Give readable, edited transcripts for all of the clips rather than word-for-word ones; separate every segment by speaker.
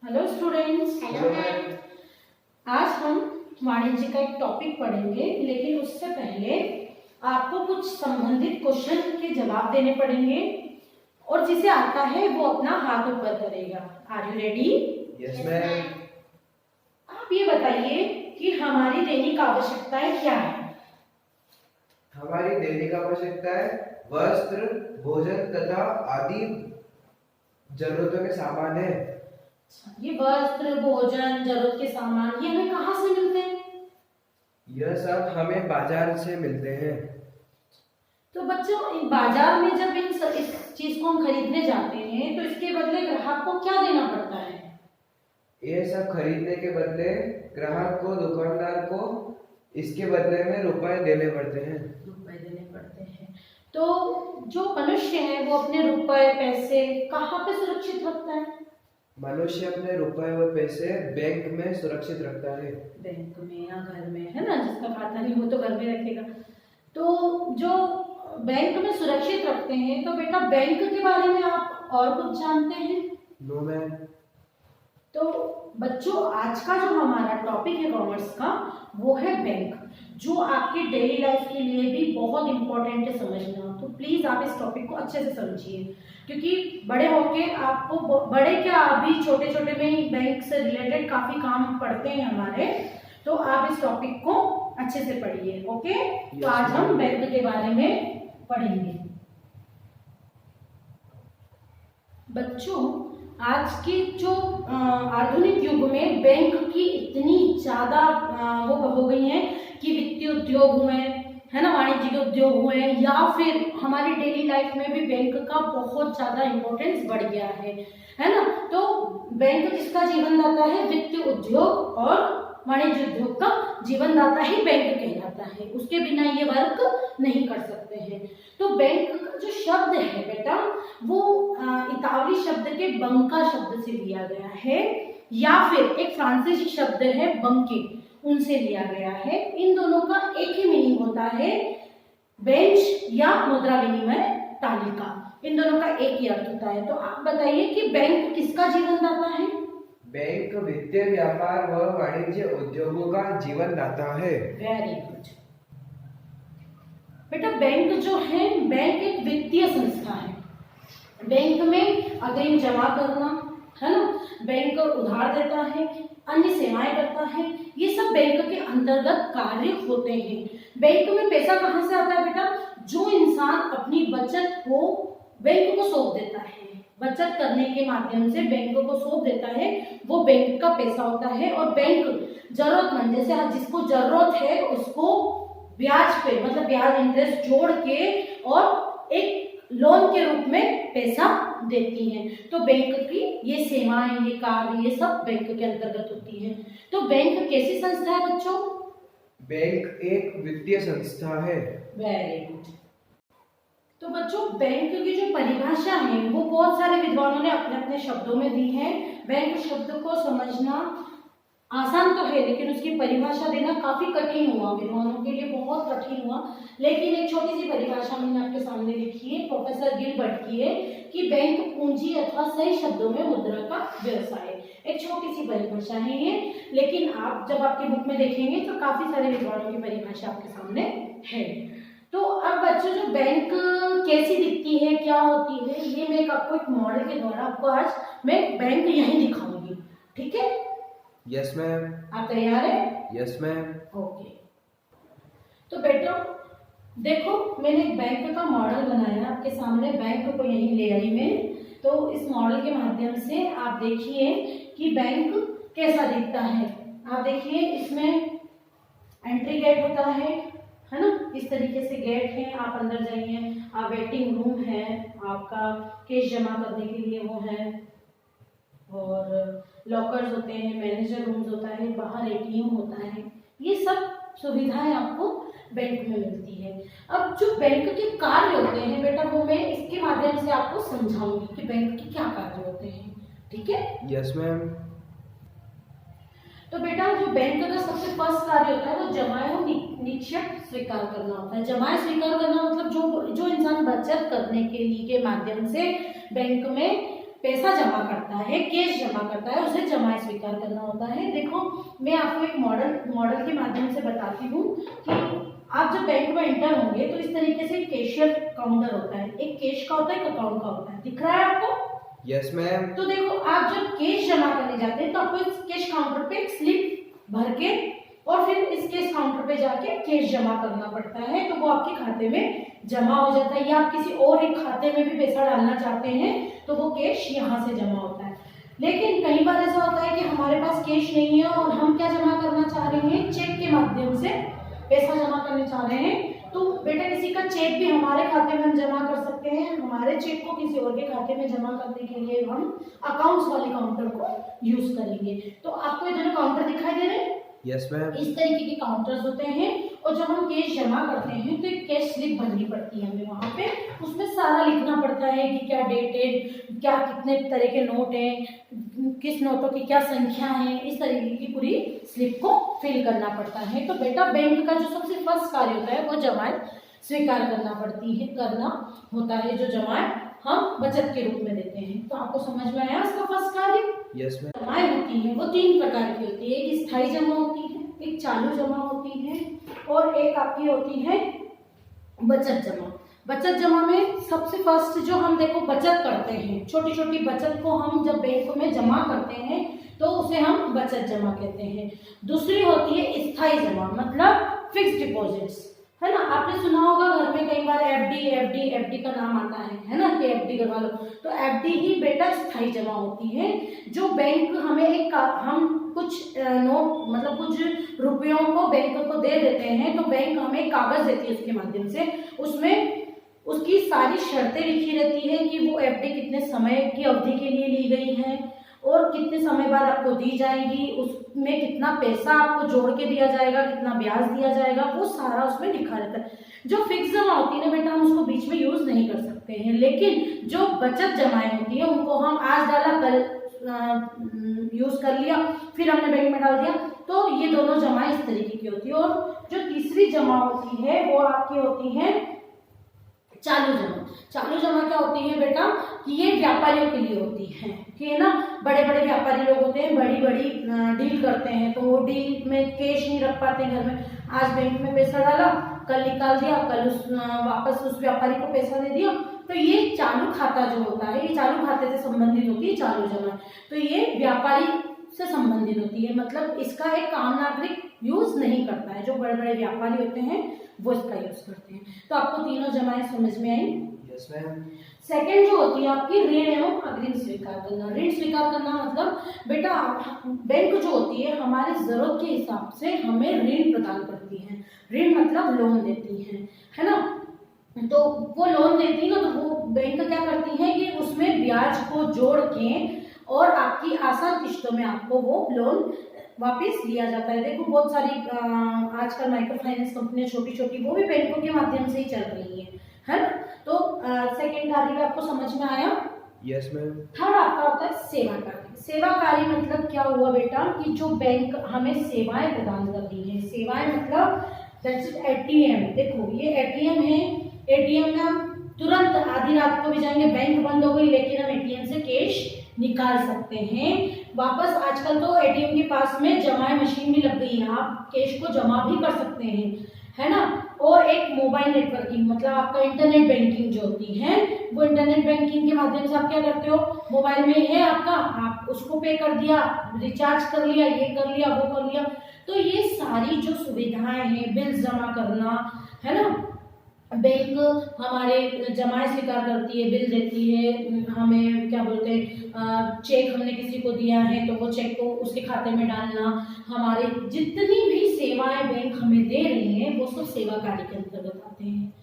Speaker 1: Hello students.
Speaker 2: Hello ma'am.
Speaker 1: आज हम वाणिज्य का एक टॉपिक पढ़ेंगे, लेकिन उससे पहले आपको कुछ संबंधित क्वेश्चन के जवाब देने पड़ेंगे और जिसे आता है वो अपना हाथ ऊपर करेगा। Are you ready?
Speaker 2: Yes ma'am.
Speaker 1: आप ये बताइए कि हमारी दैनिक आवश्यकताएं क्या है?
Speaker 2: हमारी दैनिक आवश्यकताएं वस्त्र, भोजन तथा आदि जरूरतों के सामान है।
Speaker 1: ये वस्त्र, भोजन, जरूरत के सामान ये हमें कहाँ से मिलते हैं?
Speaker 2: यह सब हमें बाजार से मिलते हैं।
Speaker 1: तो बच्चों, बाजार में जब इस चीज को हम खरीदने जाते हैं तो इसके बदले ग्राहक को क्या देना पड़ता है?
Speaker 2: ये सब खरीदने के बदले ग्राहक को, दुकानदार को इसके बदले में रुपए देने पड़ते हैं।
Speaker 1: रुपए देने पड़ते हैं। तो जो मनुष्य है वो अपने रुपए पैसे कहाँ पे सुरक्षित रखता है?
Speaker 2: मनुष्य अपने रुपए और पैसे बैंक में सुरक्षित रखता है।
Speaker 1: बैंक में या घर में, है ना? जिसका खाता नहीं वो तो घर में रखेगा। तो जो बैंक में सुरक्षित रखते हैं, तो बेटा बैंक के बारे में आप और कुछ जानते हैं?
Speaker 2: No ma'am.
Speaker 1: तो बच्चों, आज का जो हमारा टॉपिक है कॉमर्स का, वो है बैंक, जो आपकी डेली लाइफ के लिए भी बहुत इंपॉर्टेंट है समझना। तो प्लीज आप इस टॉपिक को अच्छे से समझिए, क्योंकि बड़े होके आपको, बड़े क्या अभी छोटे छोटे में ही बैंक से रिलेटेड काफी काम पढ़ते हैं हमारे। तो आप इस टॉपिक को अच्छे से पढ़िए। ओके? तो आज हम बैंक के बारे में पढ़ेंगे। बच्चों, आज के जो आधुनिक युग में बैंक की इतनी ज्यादा वो हो गई है कि वित्तीय उद्योग हुए, है ना, वाणिज्यिक उद्योग हुए, या फिर हमारी डेली लाइफ में भी बैंक का बहुत ज्यादा इम्पोर्टेंस बढ़ गया है ना? तो बैंक किसका जीवनदाता है? वित्तीय उद्योग और वाणिज्य उद्योग का जीवनदाता ही बैंक कहलाता है। उसके बिना ये वर्क नहीं कर सकते हैं। तो बैंक का जो शब्द है बेटा, वो इतालवी शब्द के बंका शब्द से लिया गया है, या फिर एक फ्रांसीसी शब्द है बंके, उनसे लिया गया है। इन दोनों का एक ही मीनिंग होता है, बेंच या मुद्रा विनिमय तालिका। इन दोनों का एक ही अर्थ होता है। तो आप बताइए कि बैंक किसका जीवनदाता है?
Speaker 2: बैंक वित्तीय व्यापार व वाणिज्य उद्योगों का जीवनदाता है।
Speaker 1: वेरी गुड बेटा। बैंक जो है, बैंक एक वित्तीय संस्था है। बैंक में अग्रिम जमा करना, है ना, बैंक उधार देता है, अन्य सेवाएं करता है, ये सब बैंक के अंतर्गत कार्य होते हैं। बैंक में पैसा कहाँ से आता है बेटा? जो इंसान अपनी बचत को बैंक को सौंप देता है, बचत करने के माध्यम से बैंक को सौंप देता है, वो बैंक का पैसा होता है। और बैंक जरूरतमंद, जैसे जिसको जरूरत है उसको ब्याज पे, मतलब ब्याज इंटरेस्ट जोड़ के और एक लोन के रूप में पैसा देती हैं। तो बैंक की ये सेवाएं, ये कार्य, ये सब बैंक के अंतर्गत होती है। तो बैंक कैसी संस्था है बच्चों?
Speaker 2: बैंक एक वित्तीय संस्था है।
Speaker 1: Very good. तो बच्चों, बैंक की जो परिभाषा है वो बहुत सारे विद्वानों ने अपने अपने शब्दों में दी है। बैंक शब्द को समझना आसान तो है, लेकिन उसकी परिभाषा देना काफी कठिन हुआ, विद्वानों के लिए बहुत कठिन हुआ। लेकिन एक छोटी सी परिभाषा मैंने आपके सामने लिखी है, प्रोफेसर गिलबर्ट की है, कि बैंक पूंजी अथवा सही शब्दों में मुद्रा का व्यवसाय। एक छोटी सी परिभाषा है ये, लेकिन आप जब आपकी बुक में देखेंगे तो काफी सारे विद्वानों की परिभाषा आपके सामने है। तो अब बच्चों, जो बैंक कैसी दिखती है, क्या होती है, ये मैं आपको एक मॉडल के द्वारा आपको आज मैं बैंक यहीं दिखाऊंगी। ठीक है?
Speaker 2: Yes ma'am.
Speaker 1: आप तैयार है?
Speaker 2: Yes ma'am.
Speaker 1: ओके। तो बेटा देखो, मैंने एक बैंक का मॉडल बनाया आपके सामने, बैंक को यहीं ले आई मैं। तो इस मॉडल के माध्यम से आप देखिए कि बैंक कैसा दिखता है। आप देखिए, इसमें एंट्री गेट होता है ना, इस तरीके से गेट है, आप अंदर जाइए, आप वेटिंग रूम है, आपका कैश जमा करने के लिए वो है, और लॉकर्स होते हैं, मैनेजर रूम्स होता है, बाहर एटीएम होता है। ये सब सुविधाएं आपको बैंक में मिलती है। अब जो बैंक के कार्य होते हैं बेटा, वो मैं इसके माध्यम से आपको समझाऊंगी कि बैंक के क्या कार्य होते हैं। ठीक है?
Speaker 2: Yes ma'am.
Speaker 1: तो बेटा, जो बैंक का सबसे फर्स्ट कार्य होता है वो जमाएं और निक्षेप स्वीकार करना होता है। जमाएं स्वीकार करना मतलब जो इंसान बचत करने के लिए के माध्यम से बैंक में पैसा जमा करता है, कैश जमा करता है, उसे जमा स्वीकार करना होता है। देखो मैं आपको एक मॉडल के माध्यम से बताती हूँ कि आप जब बैंक में एंटर होंगे तो इस तरीके से कैशियर काउंटर होता है, एक कैश का होता है, एक अकाउंट का होता है, दिख रहा है आपको?
Speaker 2: Yes ma'am.
Speaker 1: तो देखो आप जब कैश जमा करने जाते हैं तो आपको इस कैश काउंटर पे एक स्लिप भर के और फिर इस कैश काउंटर पे जाके कैश जमा करना पड़ता है, तो वो आपके खाते में जमा हो जाता है। या आप किसी और एक खाते में भी पैसा डालना चाहते हैं तो वो कैश यहाँ से जमा होता है। लेकिन कई बार ऐसा होता है कि हमारे पास कैश नहीं है और हम क्या जमा करना चाह रहे हैं, चेक के माध्यम से पैसा जमा करने चाह रहे हैं, तो बेटा किसी का चेक भी हमारे खाते में हम जमा कर सकते हैं। हमारे चेक को किसी और के खाते में जमा करने के लिए हम अकाउंट्स वाले काउंटर को यूज करेंगे। तो आपको ये दोनों काउंटर दिखाई दे रहे हैं?
Speaker 2: Yes ma'am.
Speaker 1: इस तरीके के काउंटर्स होते हैं और जब हम कैश जमा करते हैं तो एक कैश स्लिप भरनी पड़ती है हमें वहाँ पे, उसमें सारा लिखना पड़ता है कि क्या डेट है, क्या कितने तरह के नोट हैं, किस नोटों की क्या संख्या है, इस तरीके की पूरी स्लिप को फिल करना पड़ता है। तो बेटा बैंक का जो सबसे फर्स्ट कार्य होता है वो जमाएं स्वीकार करना होता है, जो जमाएं हम बचत के रूप में देते हैं। तो आपको समझ में आया इसका फर्स्ट कार्य?
Speaker 2: Yes ma'am.
Speaker 1: जमाएं होती हैं वो 3 प्रकार की होती है, एक स्थायी जमा होती है, एक चालू जमा होती है और एक आपकी होती है बचत जमा। बचत जमा में सबसे फर्स्ट जो हम देखो बचत करते हैं, छोटी छोटी बचत को हम जब बैंक में जमा करते हैं तो उसे हम बचत जमा कहते हैं। दूसरी होती है स्थायी जमा, मतलब फिक्स डिपॉजिट्स, है ना? आपने सुना होगा घर में कई बार एफडी का नाम आता है ना, कि एफडी करवा लो। तो एफडी ही बेटा स्थायी जमा होती है, जो बैंक हमें हम कुछ नोट मतलब कुछ रुपयों को बैंक को दे देते हैं, तो बैंक हमें कागज देती है उसके माध्यम से, उसमें उसकी सारी शर्तें लिखी रहती है कि वो एफडी कितने समय की अवधि के लिए ली गई है और कितने समय बाद आपको दी जाएगी, उसमें कितना पैसा आपको जोड़ के दिया जाएगा, कितना ब्याज दिया जाएगा, वो सारा उसमें लिखा रहता है। जो फिक्स जमा होती है ना बेटा, हम उसको बीच में यूज नहीं कर सकते हैं, लेकिन जो बचत जमाएं होती है उनको हम आज डाला कल यूज कर लिया, फिर हमने बैंक में डाल दिया, तो ये दोनों जमाएं इस तरीके की होती है। और जो तीसरी जमा होती है वो आपकी होती है चालू जमा। चालू जमा क्या होती है बेटा, कि ये व्यापारियों के लिए होती है, कि है ना, बड़े बड़े व्यापारी लोग होते हैं, बड़ी बड़ी डील करते हैं, तो वो डील में कैश नहीं रख पाते घर में, आज बैंक में पैसा डाला, कल निकाल दिया, कल वापस उस व्यापारी को पैसा दे दिया, तो ये चालू खाता जो होता है, ये चालू खाते से संबंधित होती है चालू जमा। तो ये व्यापारी से संबंधित होती है, मतलब इसका एक आम नागरिक यूज नहीं करता है, जो बड़े बड़े व्यापारी होते हैं वो इसका यूज करते हैं। तो आपको तीनों जमाएं समझ में आई?
Speaker 2: Yes ma'am.
Speaker 1: सेकेंड जो होती है आपकी ऋण एवं अग्रिम स्वीकार करना। ऋण स्वीकार करना मतलब बेटा बैंक जो होती है हमारी जरूरत के हिसाब से हमें ऋण प्रदान करती है, ऋण मतलब लोन देती है ना? तो वो लोन देती है ना, तो वो बैंक क्या करती है कि उसमें ब्याज को जोड़ के और आपकी आसान किश्तों में आपको वो लोन वापस लिया जाता है। देखो बहुत सारी आजकल माइक्रो फाइनेंस कंपनियां छोटी छोटी वो भी बैंकों के माध्यम से ही चल रही है ना? तो सेकेंड कार्य भी आपको समझ में आया?
Speaker 2: Yes ma'am.
Speaker 1: थर्ड आपका होता है सेवाकारी। सेवाकारी मतलब क्या हुआ बेटा, कि जो बैंक हमें सेवाएं प्रदान करती है। सेवाएं मतलब जैसे एटीएम, देखो ये एटीएम है, एटीएम में हम तुरंत आधी रात को भी जाएंगे, बैंक बंद हो गई लेकिन हम एटीएम से कैश निकाल सकते हैं वापस। आजकल तो एटीएम के पास में जमाए मशीन भी लग गई है, आप कैश को जमा भी कर सकते हैं, है ना? और एक मोबाइल नेटवर्किंग मतलब आपका इंटरनेट बैंकिंग जो होती है, वो इंटरनेट बैंकिंग के माध्यम से आप क्या करते हो, मोबाइल में है आपका, आप उसको पे कर दिया, रिचार्ज कर लिया, ये कर लिया, वो कर लिया। तो ये सारी जो सुविधाएं हैं, बिल जमा करना, है ना, बैंक हमारे जमाएं स्वीकार करती है, बिल देती है, हमें क्या बोलते हैं, चेक हमने किसी को दिया है तो वो चेक को उसके खाते में डालना, हमारे जितनी भी सेवाएं बैंक हमें दे रही हैं वो सब सेवा कार्य के अंतर्गत आते हैं।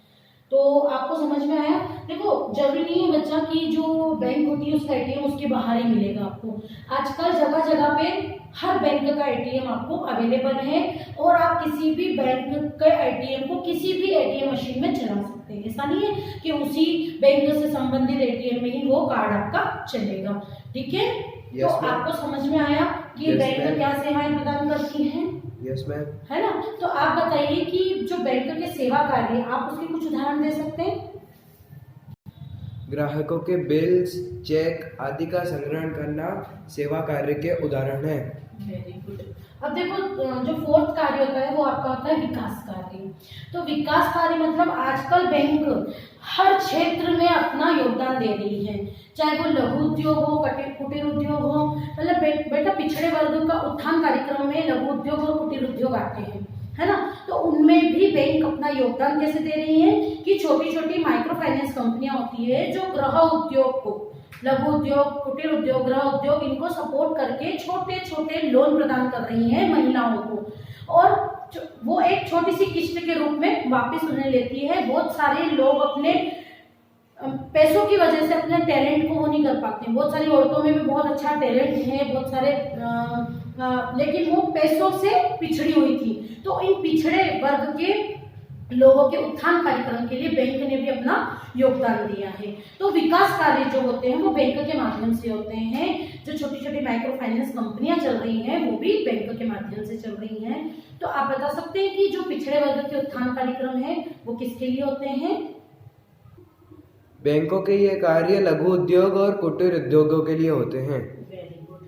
Speaker 1: तो आपको समझ में आया? देखो जरूरी नहीं है बच्चा कि जो बैंक होती है उसका एटीएम उसके बाहर ही मिलेगा आपको। आजकल जगह जगह पे हर बैंक का एटीएम आपको अवेलेबल है और आप किसी भी बैंक के एटीएम को किसी भी एटीएम मशीन में चला सकते हैं। ऐसा नहीं है कि उसी बैंक से संबंधित एटीएम में ही वो कार्ड आपका चलेगा, ठीक है? तो आपको समझ में आया कि बैंक क्या सेवाएं प्रदान करती हैं?
Speaker 2: Yes ma'am.
Speaker 1: है ना? तो आप बताइए कि जो बैंक के सेवा कार्य आप उसके कुछ उदाहरण दे सकते हैं?
Speaker 2: ग्राहकों के बिल्स, चेक आदि का संग्रहण करना सेवा कार्य के उदाहरण है।
Speaker 1: Very good. अब देखो, जो फोर्थ कार्य होता है वो आपका होता है विकास कार्य। तो विकास कार्य मतलब आजकल बैंक हर क्षेत्र में अपना योगदान दे रही है, चाहे वो लघु उद्योग हो, कुटीर उद्योग हो। मतलब बेटा पिछड़े वर्ग का उत्थान कार्यक्रम में लघु उद्योग और कुटीर उद्योग आते हैं, है ना। तो उनमें भी बैंक अपना योगदान कैसे दे रही है कि छोटी छोटी माइक्रो फाइनेंस कंपनियां होती है जो गृह उद्योग को, लघु उद्योग, कुटीर उद्योग, गृह उद्योग, इनको सपोर्ट करके छोटे छोटे लोन प्रदान कर रही हैं महिलाओं को, और वो एक छोटी सी किस्त के रूप में वापस उन्हें लेती है। बहुत सारे लोग अपने पैसों की वजह से अपने टैलेंट को वो नहीं कर पाते। बहुत सारी औरतों में भी बहुत अच्छा टैलेंट है, बहुत सारे लेकिन वो पैसों से पिछड़ी हुई थी। तो इन पिछड़े वर्ग के लोगों के उत्थान कार्यक्रम के लिए बैंक ने भी अपना योगदान दिया है। तो विकास कार्य जो होते हैं वो बैंक के माध्यम से होते हैं। जो छोटी छोटी माइक्रो फाइनेंस कंपनियां चल रही हैं वो भी बैंक के माध्यम से चल रही हैं। तो आप बता सकते हैं कि जो पिछड़े वर्ग के उत्थान कार्यक्रम है वो किसके लिए होते हैं?
Speaker 2: बैंकों के ये कार्य लघु उद्योग और कुटीर उद्योगों के लिए होते हैं।
Speaker 1: Very good.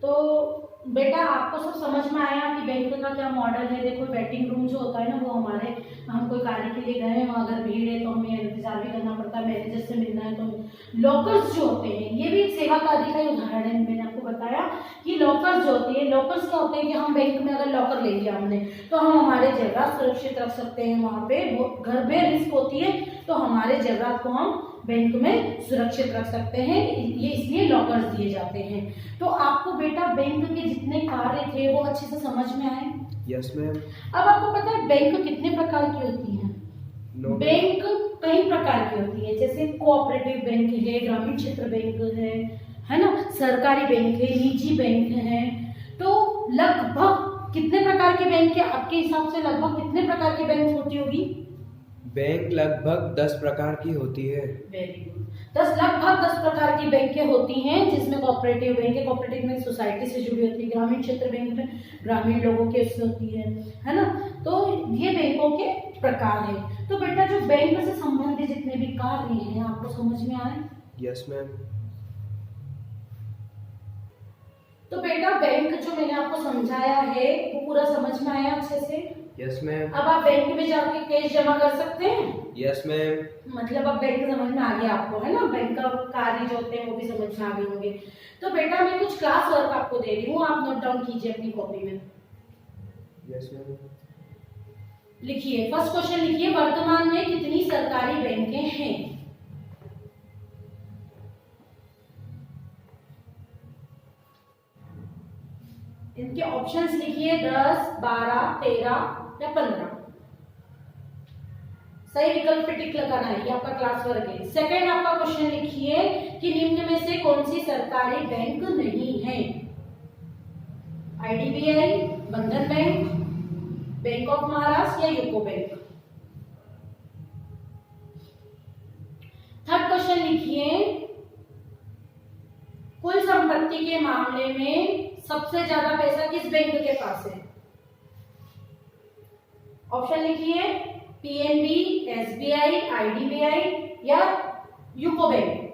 Speaker 1: तो बेटा आपको सब समझ में आया कि बैंक का क्या मॉडल है। देखो, वेटिंग रूम जो होता है ना, वो हमारे, हम कोई कार्य के लिए गए हैं, वहाँ अगर भीड़ है तो हमें इंतजार भी करना पड़ता है, मैनेजर से मिलना है तो। लॉकर्स जो होते हैं ये भी एक सेवा कार्य का ही उदाहरण है। मैंने आपको बताया कि लॉकर्स जो होती है, लॉकर्स क्या होते हैं कि हम बैंक में अगर लॉकर ले लिया हमने तो हम हमारे जेवरात सुरक्षित रख सकते हैं। वहाँ पे घर में रिस्क होती है तो हमारे जेवरात को हम बैंक में सुरक्षित रख सकते हैं, ये इसलिए लॉकर्स दिए जाते हैं। तो आपको बेटा बैंक के जितने कार्य थे वो अच्छे से समझ में आए?
Speaker 2: Yes ma'am.
Speaker 1: अब आपको पता है बैंक कितने प्रकार की होती हैं? बैंक कई प्रकार की होती है, जैसे कोऑपरेटिव बैंक है, ग्रामीण क्षेत्र बैंक है ना, सरकारी बैंक है, निजी बैंक है। तो लगभग कितने प्रकार के बैंक है आपके हिसाब से? लगभग कितने प्रकार की बैंक होती होगी?
Speaker 2: बैंक लगभग 10 प्रकार की होती है।
Speaker 1: Very good. लगभग 10 प्रकार की बैंकें होती हैं, जिसमें कोऑपरेटिव बैंक है, कोऑपरेटिव बैंक सोसाइटी से जुड़ी होती है, ग्रामीण क्षेत्र बैंक में ग्रामीण लोगों के उससे होती है ना। तो ये बैंकों के प्रकार है। तो बेटा जो बैंक से संबंधित जितने भी कार्य हैं आपको समझ में आए?
Speaker 2: Yes ma'am.
Speaker 1: तो बेटा बैंक जो मैंने आपको समझाया है वो पूरा समझ में आया अच्छे से?
Speaker 2: Yes ma'am.
Speaker 1: अब आप बैंक में जाके कैश जमा कर सकते हैं?
Speaker 2: Yes ma'am.
Speaker 1: मतलब अब बैंक समझ में आ गया आपको, है ना। बैंक का कार्य जो होते हैं वो भी समझ में आ गए होंगे। तो बेटा मैं कुछ क्लास वर्क आपको दे रही हूँ, आप नोट डाउन कीजिए अपनी कॉपी में।
Speaker 2: Yes ma'am.
Speaker 1: लिखिए, फर्स्ट क्वेश्चन लिखिए, वर्तमान में कितनी सरकारी बैंकें हैं? इनके ऑप्शंस लिखिए, 10, 12, 13 या 15। सही विकल्प पे टिक लगाना है, ये आपका क्लास वर्क है। सेकंड आपका क्वेश्चन लिखिए कि निम्न में से कौन सी सरकारी बैंक नहीं है? आईडीबीआई, बंधन बैंक, बैंक ऑफ महाराष्ट्र या यूको बैंक। थर्ड क्वेश्चन लिखिए, कुल संपत्ति के मामले में सबसे ज्यादा पैसा किस बैंक के पास है? ऑप्शन लिखिए, पीएनबी, एसबीआई, आईडीबीआई या यूको बैंक।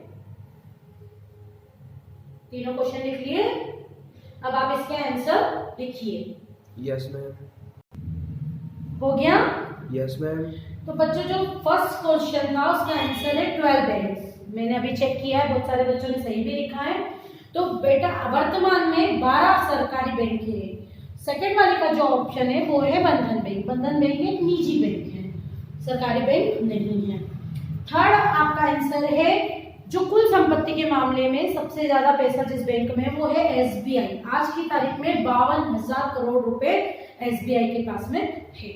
Speaker 1: तीनों क्वेश्चन लिख लिए। अब आप इसके आंसर लिखिए।
Speaker 2: Yes ma'am.
Speaker 1: हो गया?
Speaker 2: Yes ma'am.
Speaker 1: तो बच्चों जो फर्स्ट क्वेश्चन था उसका आंसर है 12 बैंक्स। मैंने अभी चेक किया है, बहुत सारे बच्चों ने सही भी लिखा है। तो बेटा वर्तमान में 12 सरकारी बैंक है। सेकंड वाले का जो ऑप्शन है वो है बंधन बैंक। बंधन बैंक एक निजी बैंक है, सरकारी बैंक नहीं है। थर्ड आपका आंसर है, जो कुल संपत्ति के मामले में सबसे ज्यादा पैसा जिस बैंक में है वो है एसबीआई। आज की तारीख में 52,000 करोड़ रुपए एसबीआई के पास में है।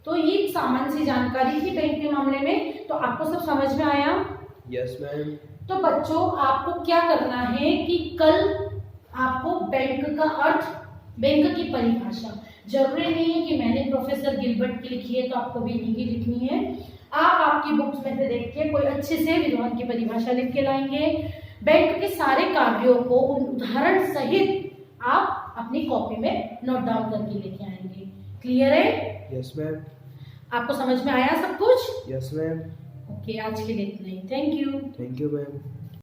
Speaker 1: तो ये सामान्य सी जानकारी थी बैंक के मामले में। तो आपको सब समझ में आया?
Speaker 2: Yes ma'am.
Speaker 1: तो बच्चों आपको क्या करना है कि कल आपको बैंक का अर्थ, बैंक की परिभाषा, जरूरी नहीं है कि मैंने प्रोफेसर गिलबर्ट की लिखी है तो आपको भी इन्हीं की लिखनी है। आप आपकी बुक्स में से देख के कोई अच्छे से विद्वान की परिभाषा लिख के लाएंगे। बैंक के सारे कार्यों को उदाहरण सहित आप अपनी कॉपी में नोट डाउन करके लेके आएंगे। क्लियर है?
Speaker 2: Yes ma'am.
Speaker 1: आपको समझ में आया सब कुछ?
Speaker 2: Yes ma'am.
Speaker 1: ओके। ओके, आज के लिए इतना ही। Thank you.
Speaker 2: Thank you ma'am.